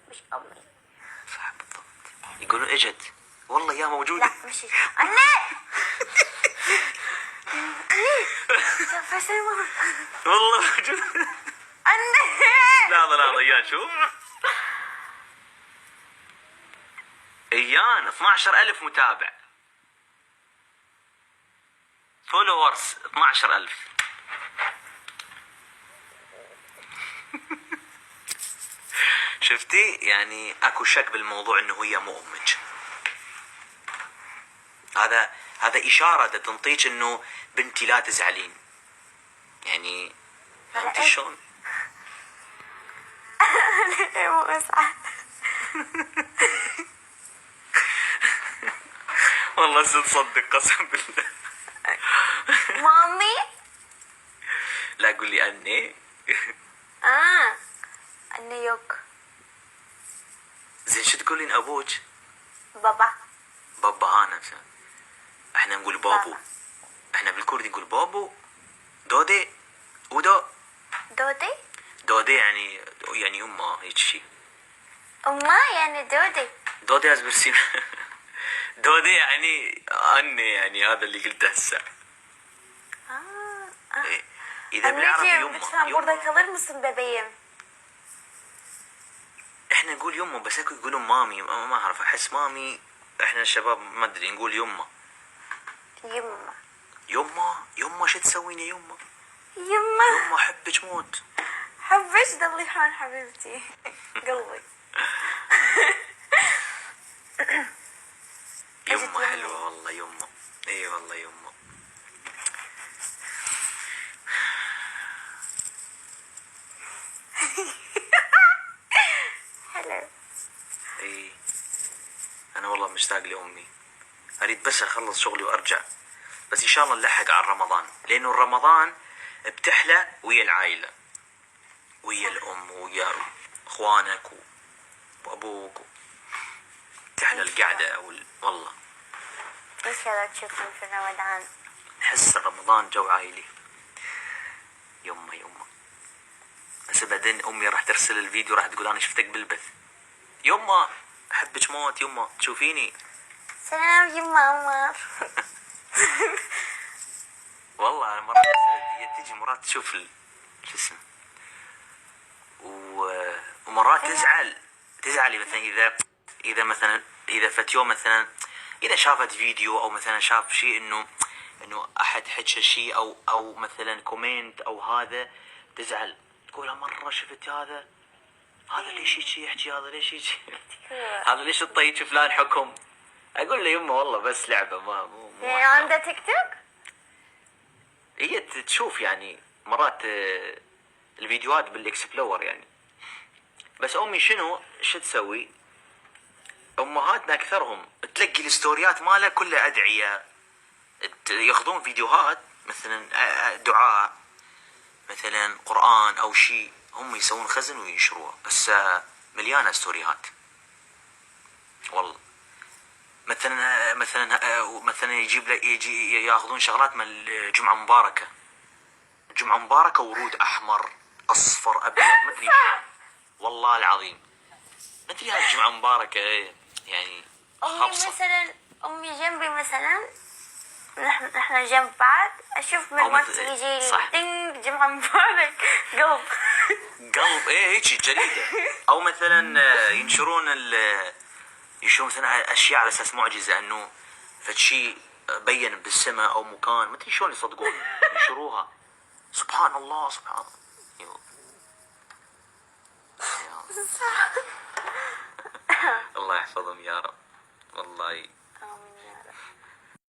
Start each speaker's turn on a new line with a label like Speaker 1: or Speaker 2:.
Speaker 1: مش امي.
Speaker 2: صح بالضبط. يقولون اجت والله يا موجودة.
Speaker 1: لا مش أنا.
Speaker 2: والله موجودة.
Speaker 1: أنا.
Speaker 2: لحظة ايان شوف. ايان 12,000 متابع. فولورز 12,000. شفتي يعني اكو شك بالموضوع انه هي مو امك. هذا اشاره تنطيك انه بنتي لا تزعلين. يعني فهمتي شلون؟
Speaker 1: مو أسعد.
Speaker 2: والله تصدق قسم بالله.
Speaker 1: مامي.
Speaker 2: لا قول لي اني.
Speaker 1: أنا يوك.
Speaker 2: زين شو تقولين ابوك؟
Speaker 1: بابا.
Speaker 2: بابا. ها نفسه. احنا نقول بابو.
Speaker 1: بابا.
Speaker 2: احنا بالكردي نقول بابو. دودي. ودو.
Speaker 1: دودي.
Speaker 2: دودي يعني يما هيك شيء.
Speaker 1: أما يعني دودي.
Speaker 2: دودي ازبرسين. دودي يعني اني يعني هذا اللي قلته هسه. إيه. اذا بالعربي يما.
Speaker 1: Lütfen burada kalır mısın bebeğim?
Speaker 2: احنا نقول يما بس اكو يقولون مامي ما اعرف احس مامي. احنا الشباب ما ادري نقول يما.
Speaker 1: يما.
Speaker 2: يما شو تسوين يا يما؟
Speaker 1: يما.
Speaker 2: يما احبك موت.
Speaker 1: حبش ضلي هون حبيبتي. قلبي.
Speaker 2: يما حلوة والله يما. اي والله يما.
Speaker 1: حلو.
Speaker 2: اي انا والله مشتاق لامي. اريد بس اخلص شغلي وارجع. بس ان شاء الله نلحق على رمضان لانه رمضان بتحلى ويا العائلة ويا الام ويا اخوانك وابوك. تحلى القعدة والله.
Speaker 1: إن شاء الله تشوفون في رمضان.
Speaker 2: نحس رمضان جو عائلي. يما هسه بعدين امي راح ترسل الفيديو راح تقول انا شفتك بالبث. يما احبك موت يما تشوفيني.
Speaker 1: سلام يما عمر.
Speaker 2: والله انا مرات هي تجي مرات تشوف شو اسمه ومرات تزعل مثلا اذا فت يوم مثلا اذا شافت فيديو او مثلا شاف شيء انه احد حكى شيء او مثلا كومنت او هذا تزعل تقول مرة شفت هذا ليش هيك يحكي هذا ليش هيك هذا ليش تطيش فلان حكم. اقول له يمه والله بس لعبة مو
Speaker 1: عنده تيك توك.
Speaker 2: هي تشوف يعني مرات الفيديوهات بالاكسبلور يعني. بس امي شو تسوي؟ امهاتنا اكثرهم تلقي الستوريات ماله كلها ادعية. ياخذون فيديوهات مثلا دعاء مثلا قرآن او شيء هم يسوون خزن وينشروها. بس مليانة ستوريات والله. مثلا يجي ياخذون شغلات من الجمعة مباركة. جمعة مباركة ورود احمر اصفر ابيض ما ادري شلون والله العظيم ما ادري هاي الجمعة مباركة يعني خبصة.
Speaker 1: امي جنبي مثلا نحن جنب بعض اشوف من وقت يجي دينج جمعة مبارك قلب.
Speaker 2: ايه هيك جريدة. او مثلا ينشرون مثلا اشياء على اساس معجزة انه فشي بين بالسماء او مكان ما ادري شلون يصدقون ينشروها. سبحان الله سبحان الله. الله يحفظهم يا رب والله.